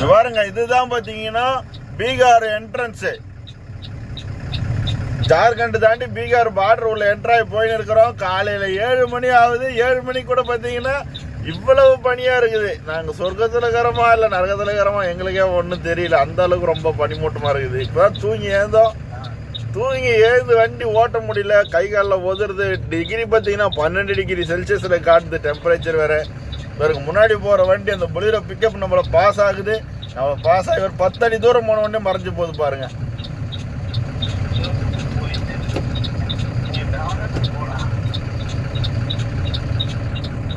பாருங்க, இதுதான் பாத்தீங்கன்னா பீகார் என்ட்ரன்ஸ். ஜார்க்கண்ட் தாண்டி பீகார் பார்டர் உள்ள என்ட்ராய் போயின்னு இருக்கிறோம். காலையில 7 மணி ஆகுது. 7 மணி கூட பாத்தீங்கன்னா இவ்வளவு பனியா இருக்குது. நாங்க சொர்க்கத்துல இருக்கிறோமா இல்ல நரகத்துல இருக்கிறோமா எங்களுக்கே ஒண்ணும் தெரியல. அந்த அளவுக்கு ரொம்ப பனிமூட்டமா இருக்குது. இப்பதான் தூங்கி எழுந்து வண்டி ஓட்ட முடியல. கை காலில் ஒதுருது. டிகிரி பாத்தீங்கன்னா 12 டிகிரி செல்சியஸ்ல காட்டுது டெம்பரேச்சர் வேற. இவருக்கு முன்னாடி போற வண்டி அந்த பொலிரோ பிக்கப் நம்மள பாஸ் ஆகுது. நம்ம பாஸ் ஆகி ஒரு 10 அடி தூரம் போன உடனே மறைஞ்சு போகுது பாருங்க.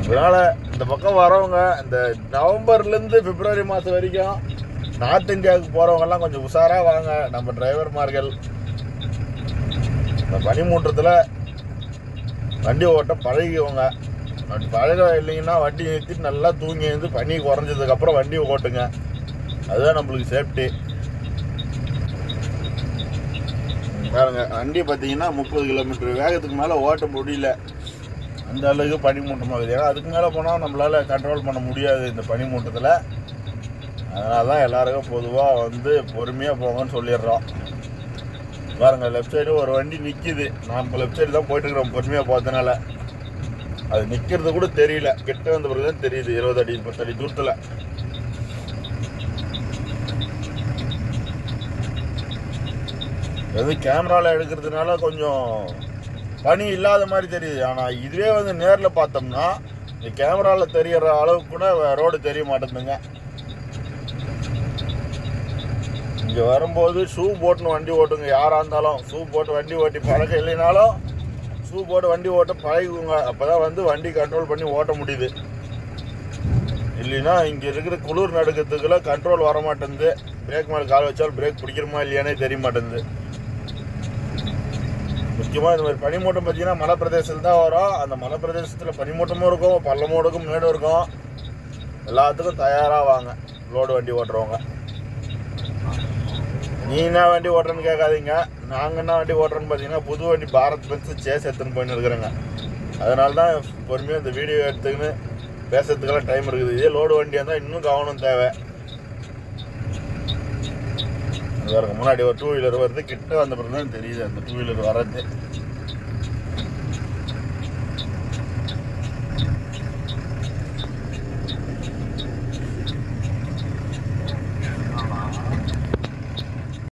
அதனால இந்த பக்கம் வரவங்க இந்த நவம்பர்ல இருந்து பிப்ரவரி மாசம் வரைக்கும் நார்த் இந்தியாவுக்கு போறவங்க எல்லாம் கொஞ்சம் உஷாரா வாங்க. நம்ம டிரைவர்மார்கள் இந்த பனிமூட்டத்துல வண்டி ஓட்ட பழகிக்கோங்க. பழக இல்லைங்கன்னா வண்டி நிறுத்திட்டு நல்லா தூங்கி இருந்து பனி குறைஞ்சதுக்கு அப்புறம் வண்டி ஓட்டுங்க. அதுதான் நம்மளுக்கு சேஃப்டி. பாருங்க, வண்டி பார்த்தீங்கன்னா 30 கிலோமீட்டர் வேகத்துக்கு மேலே ஓட்ட முடியல. அந்த அளவுக்கு பனிமூட்டமாகுது. ஏன்னா அதுக்கு மேலே போனால் நம்மளால கண்ட்ரோல் பண்ண முடியாது இந்த பனிமூட்டத்தில். அதனால தான் எல்லாருக்கும் பொதுவாக வந்து பொறுமையாக போங்கன்னு சொல்லிடுறோம். பாருங்க, லெஃப்ட் சைடு ஒரு வண்டி நிற்கிது. நம்ம லெஃப்ட் சைடு தான் போயிட்டு இருக்கிறோம் பொறுமையாக பார்த்தனால. அது நிற்கிறது கூட தெரியல. கிட்ட வந்த பிறகு தான் தெரியுது. 20 அடி 10 அடி தூரத்தில். அது கேமராவில் எடுக்கிறதுனால கொஞ்சம் பனி இல்லாத மாதிரி தெரியுது. ஆனால் இதுவே வந்து நேரில் பார்த்தோம்னா இந்த கேமராவில் தெரியற அளவுக்கு கூட ரோடு தெரிய மாட்டேங்குதுங்க. இங்கே வரும்போது ஷூ போட்டுன்னு வண்டி ஓட்டுங்க. யாராக இருந்தாலும் ஷூ போட்டு வண்டி ஓட்டி பழக்கம் இல்லைனாலும் ஷூ போட்டு வண்டி ஓட்ட பழகுங்க. அப்போ தான் வந்து வண்டி கண்ட்ரோல் பண்ணி ஓட்ட முடியுது. இல்லைன்னா இங்கே இருக்கிற குளிர் நடுக்கிறதுக்குள்ள கண்ட்ரோல் வர மாட்டேங்குது. பிரேக் மேலே கால் வச்சாலும் பிரேக் பிடிக்கிறோமா இல்லையானே தெரிய மாட்டேங்குது. முக்கியமாக இந்த மாதிரி பனிமூட்டம் பார்த்தீங்கன்னா மலை பிரதேசத்தில் தான் வரும். அந்த மலை பிரதேசத்தில் பனிமூட்டமும் இருக்கும், பள்ளமும் இருக்கும், மேடும் இருக்கும். எல்லாத்துக்கும் தயாராக வாங்க லோடு வண்டி ஓட்டுறவங்க. நீ என்ன வண்டி ஓட்டுறன்னு கேட்காதீங்க. நாங்கள் என்ன வண்டி ஓட்டுறோன்னு பார்த்தீங்கன்னா புது வண்டி பாரத் பென்ஸ் சேஸ் எடுத்துன்னு போயின்னு இருக்கிறேங்க. அதனால தான் பொறுமையாக இந்த வீடியோ எடுத்துக்கின்னு பேசுறதுக்கெல்லாம் டைம் இருக்குது. இதே லோடு வண்டியாக இருந்தால் இன்னும் கவனம் தேவை. முன்னாடி ஒரு 2 வீலர் வருது. கிட்ட வந்த பிறகு தான் தெரியுது அந்த 2 வீலர் வர்றது.